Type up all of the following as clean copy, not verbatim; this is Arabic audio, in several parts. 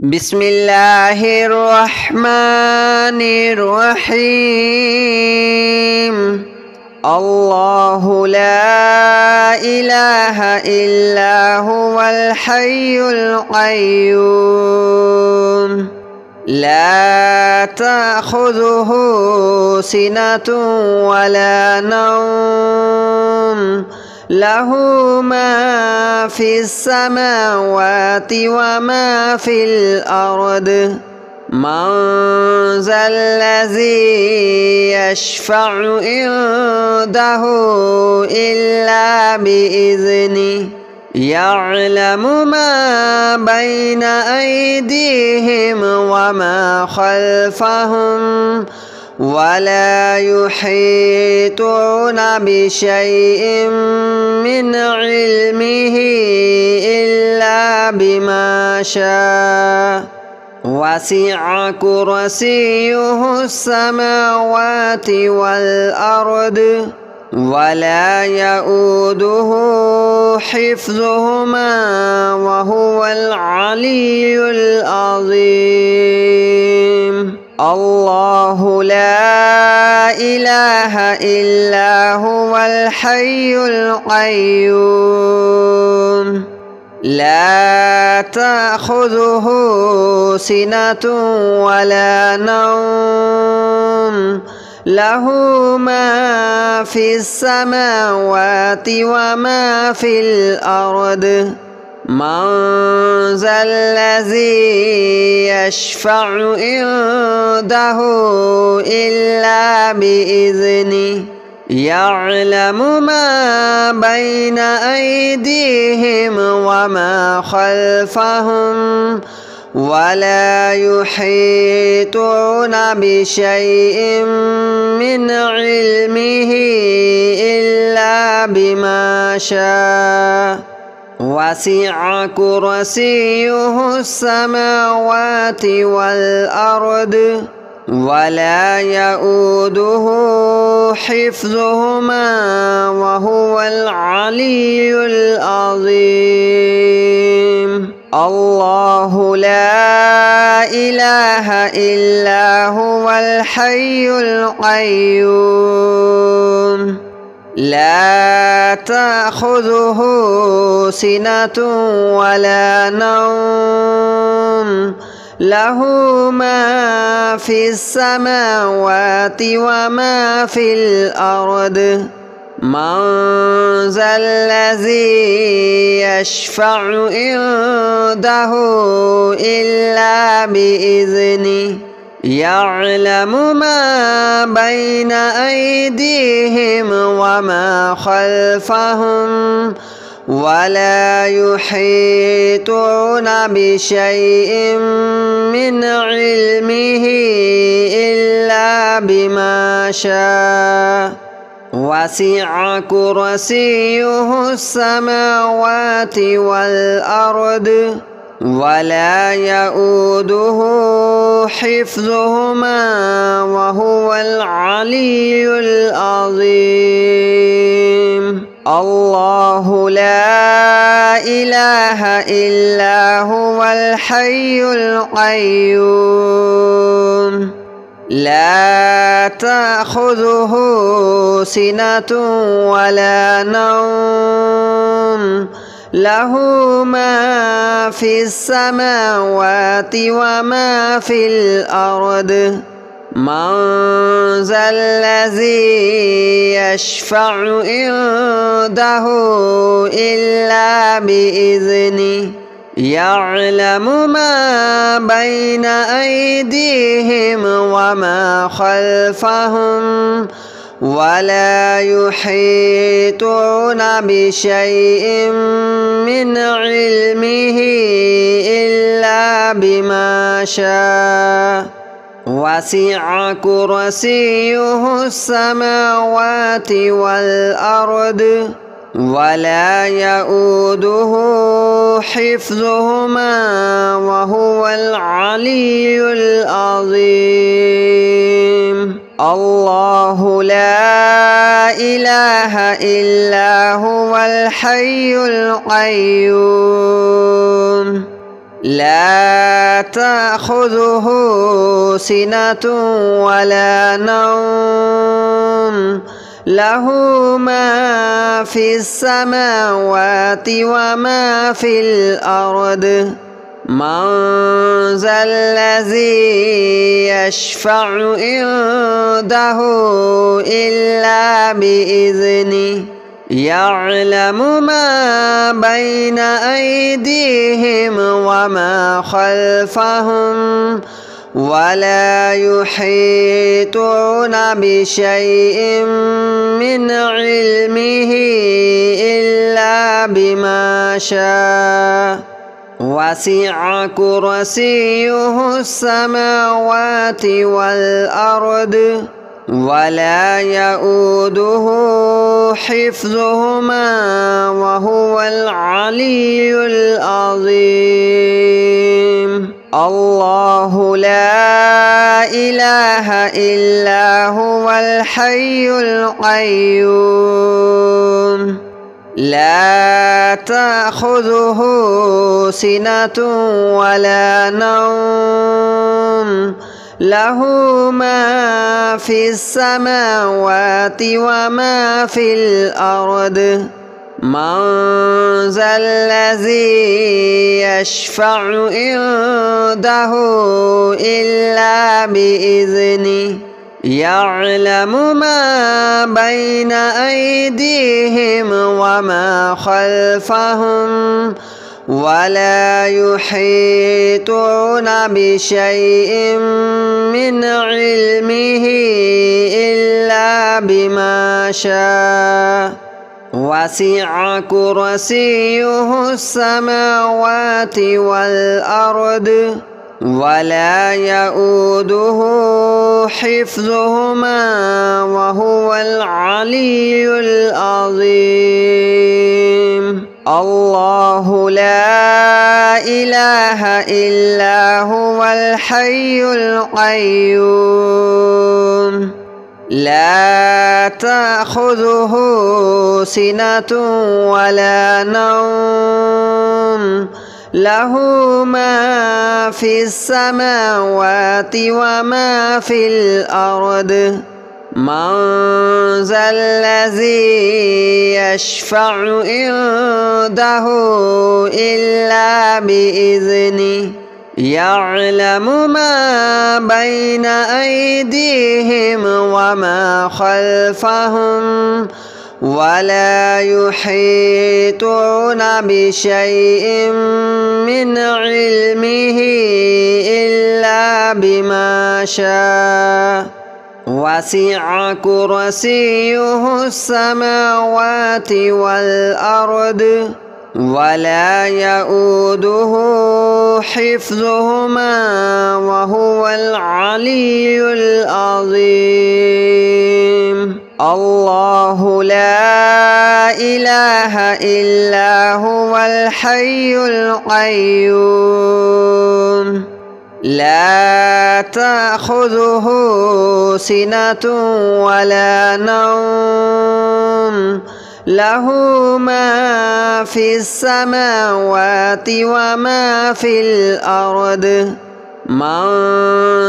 بسم الله الرحمن الرحيم. الله لا إله إلا هو الحي القيوم لا تأخذه سنة ولا نوم له ما في السماوات وما في الأرض من ذا الذي يشفع عنده إلا بإذنه يعلم ما بين أيديهم وما خلفهم ولا يحيطون بشيء من علمه إلا بما شاء وسع كرسيه السماوات والأرض ولا يؤوده حفظهما وهو العلي العظيم. الله لا إله إلا هو الحي القيوم لا تأخذه سنة ولا نوم له ما في السماوات وما في الأرض من ذا الذي يشفع عنده إلا بإذنه يعلم ما بين أيديهم وما خلفهم ولا يحيطون بشيء من علمه إلا بما شاء وسع كرسيه السماوات والأرض ولا يؤوده حفظهما وهو العلي العظيم. الله لا إله إلا هو الحي القيوم لا تأخذه سنة ولا نوم له ما في السماوات وما في الأرض من ذا الذي يشفع عنده إلا بإذنه يعلم ما بين أيديهم وما خلفهم ولا يحيطون بشيء من علمه إلا بما شاء وسع كرسيه السماوات والأرض ولا يؤوده حفظهما وهو العلي العظيم. الله لا إله إلا هو الحي القيوم لا تأخذه سنة ولا نوم له ما في السماوات وما في الأرض من ذا الذي يشفع عنده إلا بإذنه يعلم ما بين أيديهم وما خلفهم ولا يحيطون بشيء من علمه إلا بما شاء وسع كرسيه السماوات والأرض ولا يؤوده حفظهما وهو العلي العظيم. الله لا إله إلا هو الحي القيوم لا تأخذه سنة ولا نوم له ما في السماوات وما في الأرض من ذا الذي يشفع عنده إلا بإذنه يعلم ما بين أيديهم وما خلفهم ولا يحيطون بشيء من علمه إلا بما شاء وسع كرسيه السماوات والأرض ولا يؤوده حفظهما وهو العلي العظيم الله لا إله إلا هو الحي القيوم لا تأخذه سنة ولا نوم له ما في السماوات وما في الأرض من ذا الذي يشفع عنده إلا بإذنه يعلم ما بين أيديهم وما خلفهم ولا يحيطون بشيء من علمه إلا بما شاء وسع كرسيه السماوات والأرض ولا يؤوده حفظهما وهو العلي العظيم الله لا إله إلا هو الحي القيوم لا تأخذه سنة ولا نوم له ما في السماوات وما في الأرض من ذا الذي يشفع عنده إلا بإذنه يعلم ما بين أيديهم وما خلفهم ولا يحيطون بشيء من علمه إلا بما شاء وسع كرسيه السماوات والأرض ولا يؤوده حفظهما وهو العلي العظيم الله لا إله إلا هو الحي القيوم لا تأخذه سنة ولا نوم له ما في السماوات وما في الأرض من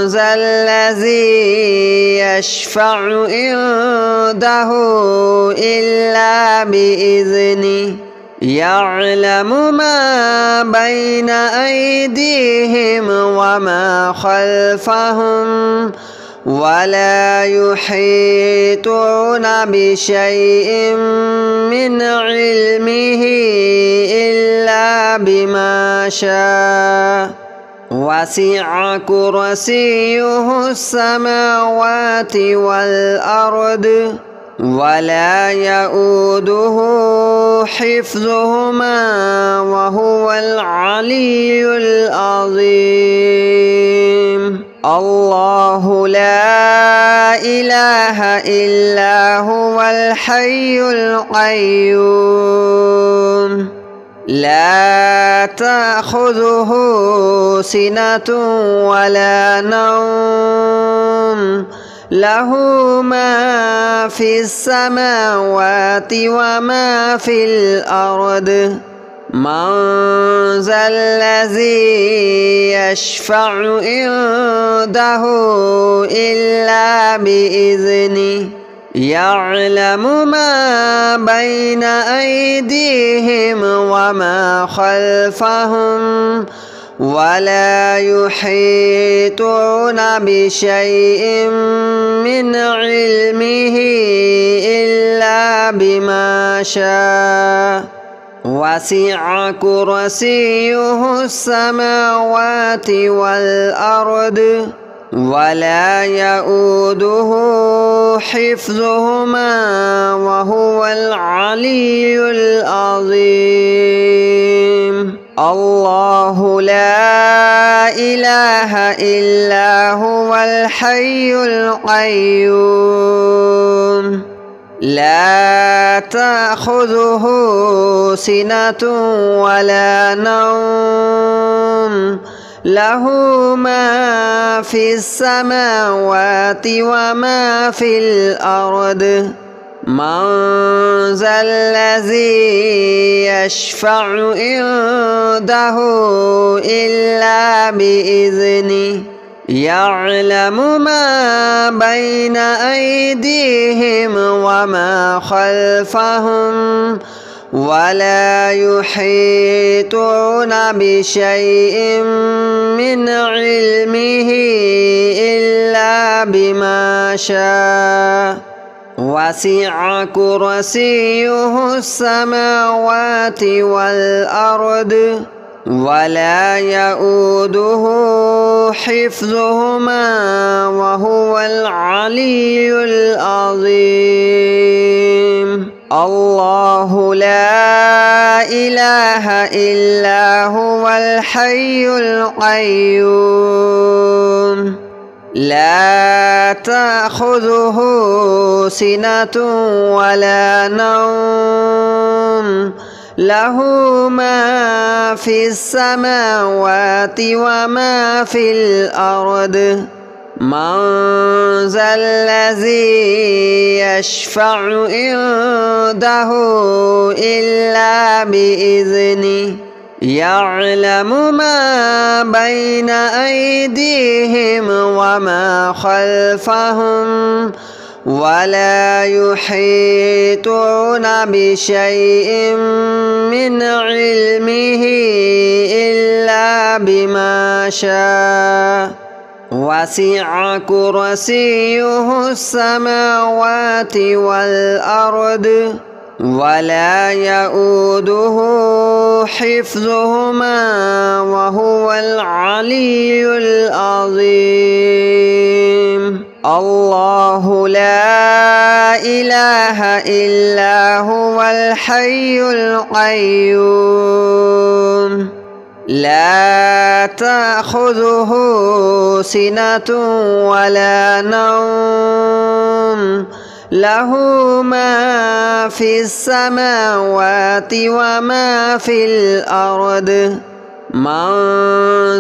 ذا الذي يشفع عنده إلا بإذنه يعلم ما بين أيديهم وما خلفهم ولا يحيطون بشيء من علمه إلا بما شاء وسع كرسيه السماوات والأرض ولا يؤوده حفظهما وهو العلي العظيم الله لا إله إلا هو الحي القيوم لا تأخذه سنة ولا نوم له ما في السماوات وما في الأرض من ذا الذي يشفع عنده إلا بإذنه يعلم ما بين أيديهم وما خلفهم ولا يحيطون بشيء من علمه إلا بما شاء وسع كرسيه السماوات والأرض ولا يؤوده حفظهما وهو العلي العظيم الله لا إله إلا هو الحي القيوم لا تأخذه سنة ولا نوم له ما في السماوات وما في الأرض من ذا الذي يشفع عنده إلا بإذنه يعلم ما بين أيديهم وما خلفهم ولا يحيطون بشيء من علمه إلا بما شاء وسع كرسيه السماوات والأرض ولا يؤوده حفظهما وهو العلي العظيم الله لا إله إلا هو الحي القيوم لا تأخذه سنة ولا نوم له ما في السماوات وما في الأرض من ذا الذي يشفع عنده إلا بإذنه يعلم ما بين أيديهم وما خلفهم ولا يحيطون بشيء من علمه إلا بما شاء وسع كرسيه السماوات والأرض ولا يؤوده حفظهما وهو العلي العظيم الله لا إله إلا هو الحي القيوم لا تأخذه سنة ولا نوم له ما في السماوات وما في الأرض من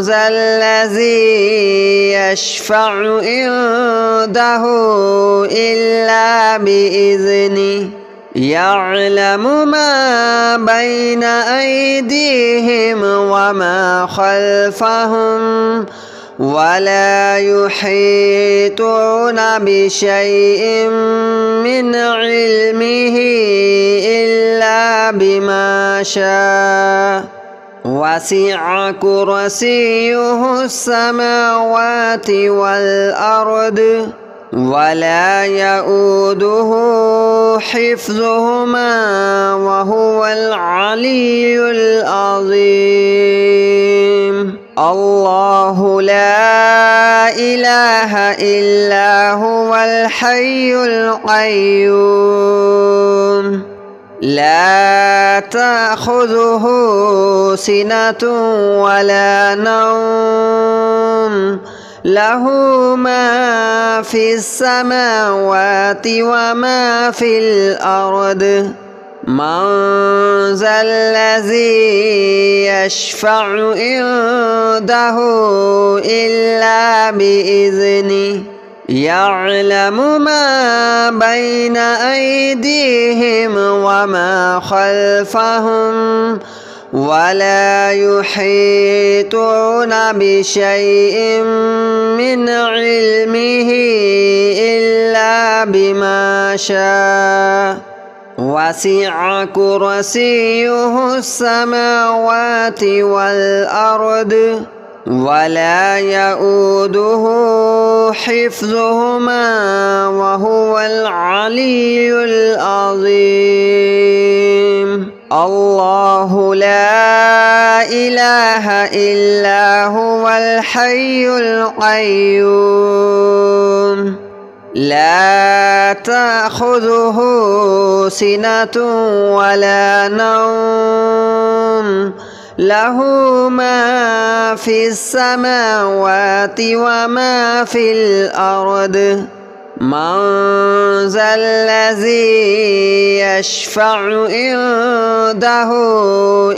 ذا الذي يشفع عنده إلا بإذنه يعلم ما بين أيديهم وما خلفهم ولا يحيطون بشيء من علمه إلا بما شاء وسع كرسيه السماوات والأرض ولا يؤوده حفظهما وهو العلي العظيم الله لا إله إلا هو الحي القيوم لا تأخذه سنة ولا نوم له ما في السماوات وما في الأرض من ذا الذي يشفع عنده إلا بإذنه يعلم ما بين أيديهم وما خلفهم ولا يحيطون بشيء من علمه إلا بما شاء وسع كرسيه السماوات والأرض ولا يؤوده حفظهما وهو العلي العظيم الله لا إله إلا هو الحي القيوم لا تأخذه سنة ولا نوم له ما في السماوات وما في الأرض من ذا الذي يشفع عنده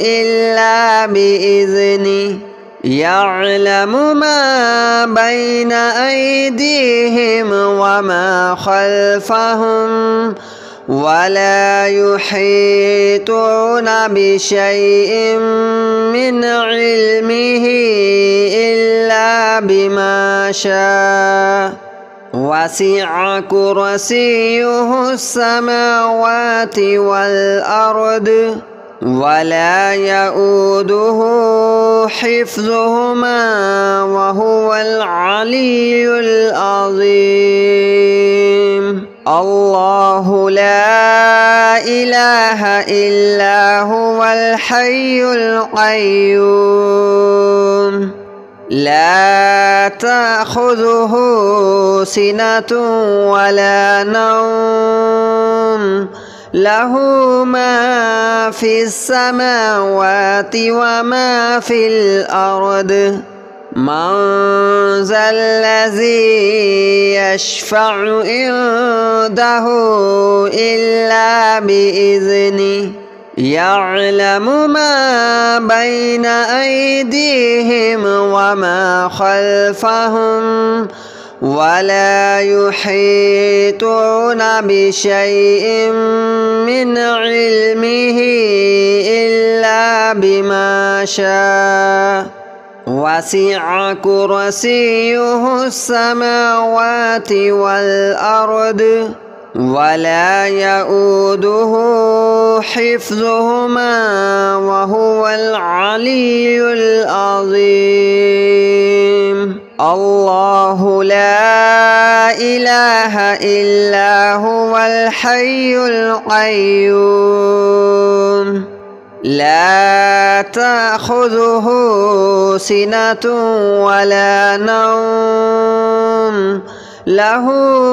إلا بإذنه يعلم ما بين أيديهم وما خلفهم ولا يحيطون بشيء من علمه إلا بما شاء وسع كرسيه السماوات والأرض ولا يؤوده حفظهما وهو العلي العظيم الله لا إله إلا هو الحي القيوم لا تأخذه سنة ولا نوم له ما في السماوات وما في الأرض من ذا الذي يشفع عنده إلا بإذنه يعلم ما بين أيديهم وما خلفهم ولا يحيطون بشيء من علمه إلا بما شاء وسع كرسيه السماوات والأرض ولا يؤوده حفظهما وهو العلي العظيم الله لا إله إلا هو الحي القيوم لا تأخذه سنة ولا نوم له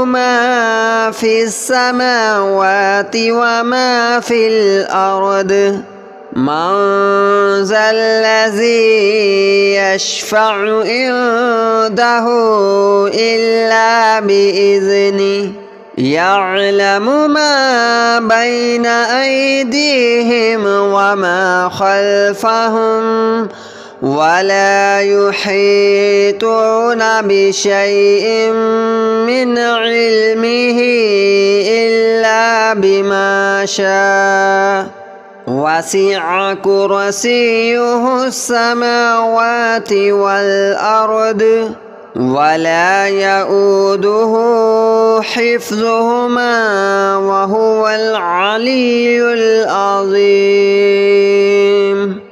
ما في السماوات وما في الأرض من ذا الذي يشفع عنده إلا بإذنه يعلم ما بين أيديهم وما خلفهم ولا يحيطون بشيء من علمه إلا بما شاء وسع كرسيه السماوات والأرض ولا يؤوده حفظهما وهو العلي العظيم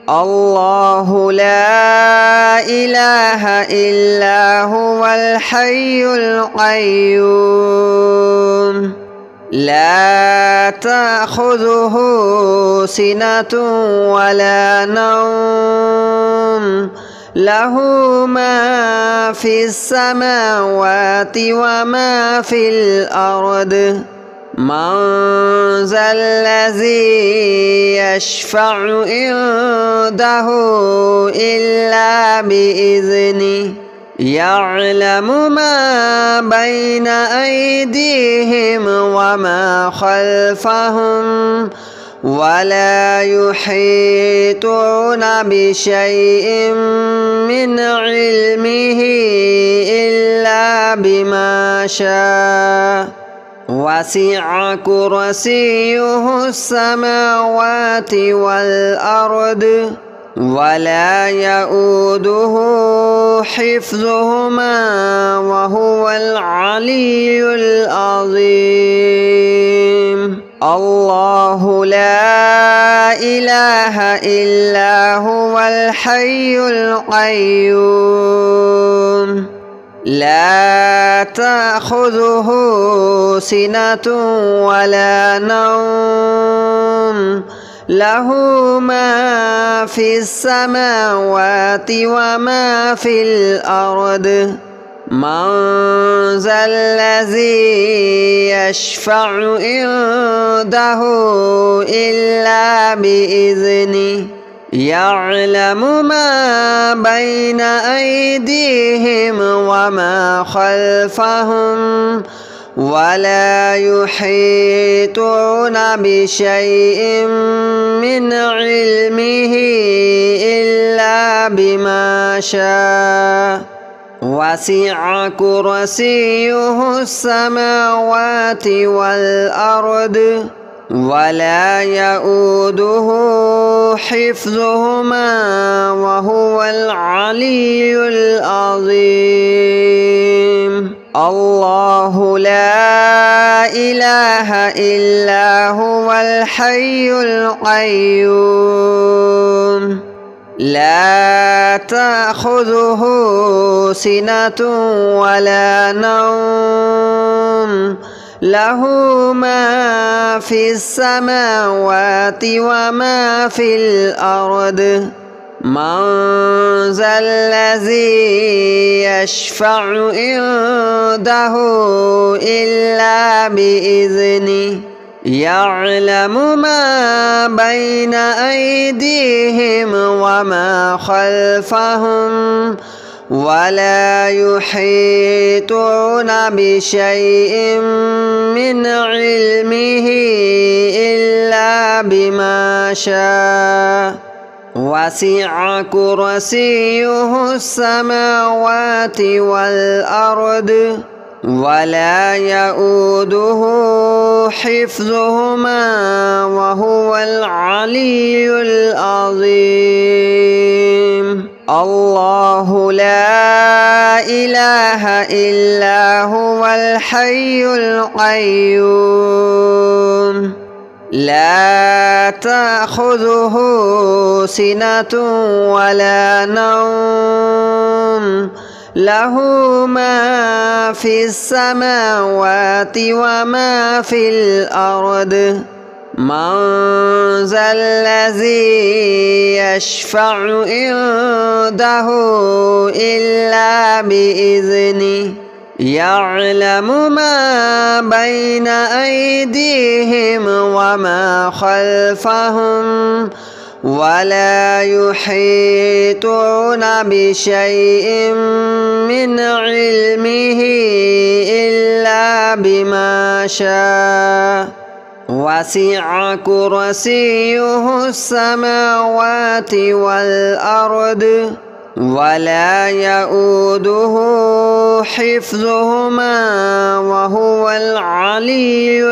الله لا إله إلا هو الحي القيوم لا تأخذه سنة ولا نوم له ما في السماوات وما في الأرض من ذا الذي يشفع عنده إلا بإذنه يعلم ما بين أيديهم وما خلفهم ولا يحيطون بشيء من علمه إلا بما شاء وسع كرسيه السماوات والأرض ولا يؤوده حفظهما وهو العلي العظيم. الله لا إله إلا هو الحي القيوم لا تأخذه سنة ولا نوم له ما في السماوات وما في الأرض من ذا الذي يشفع عنده إلا بإذنه يعلم ما بين أيديهم وما خلفهم ولا يحيطون بشيء من علمه إلا بما شاء وسع كرسيه السماوات والأرض ولا يؤوده حفظهما وهو العلي العظيم. الله لا إله إلا هو الحي القيوم لا تأخذه سنة ولا نوم له ما في السماوات وما في الأرض من ذا الذي يشفع عنده إلا بإذنه يعلم ما بين أيديهم وما خلفهم ولا يحيطون بشيء من علمه إلا بما شاء وسع كرسيه السماوات والأرض ولا يؤوده حفظهما وهو العلي العظيم. الله لا إله إلا هو الحي القيوم لا تأخذه سنة ولا نوم له ما في السماوات وما في الأرض من ذا الذي يشفع عنده إلا بإذنه يعلم ما بين أيديهم وما خلفهم ولا يحيطون بشيء من علمه إلا بما شاء وسع كرسيه السماوات والأرض ولا يؤوده حفظهما وهو العلي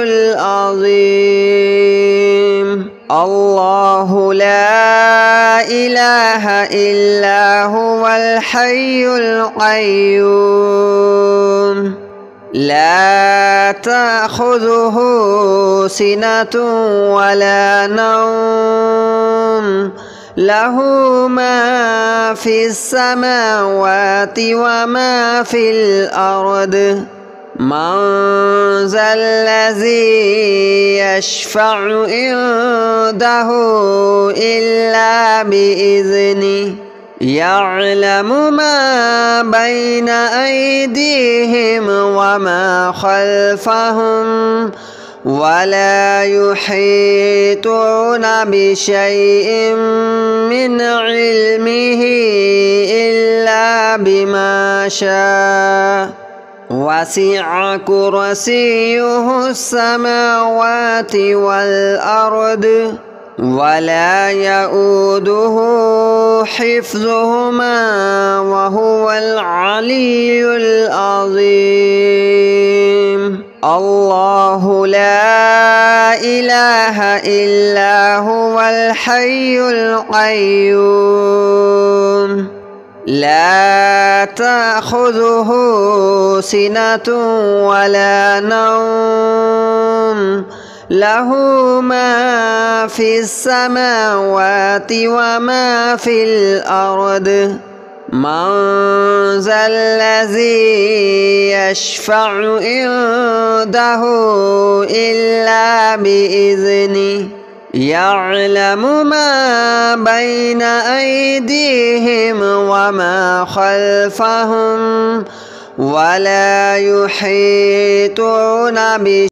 العظيم. الله لا إله إلا هو الحي القيوم لا تأخذه سنة ولا نوم له ما في السماوات وما في الأرض من ذا الذي يشفع عنده إلا بإذنه يعلم ما بين أيديهم وما خلفهم ولا يحيطون بشيء من علمه إلا بما شاء وسع كرسيه السماوات والأرض ولا يؤوده حفظهما وهو العلي العظيم. الله لا إله إلا هو الحي القيوم لا تأخذه سنة ولا نوم له ما في السماوات وما في الأرض من ذا الذي يشفع عنده إلا بإذنه يعلم ما بين أيديهم وما خلفهم ولا يحيطون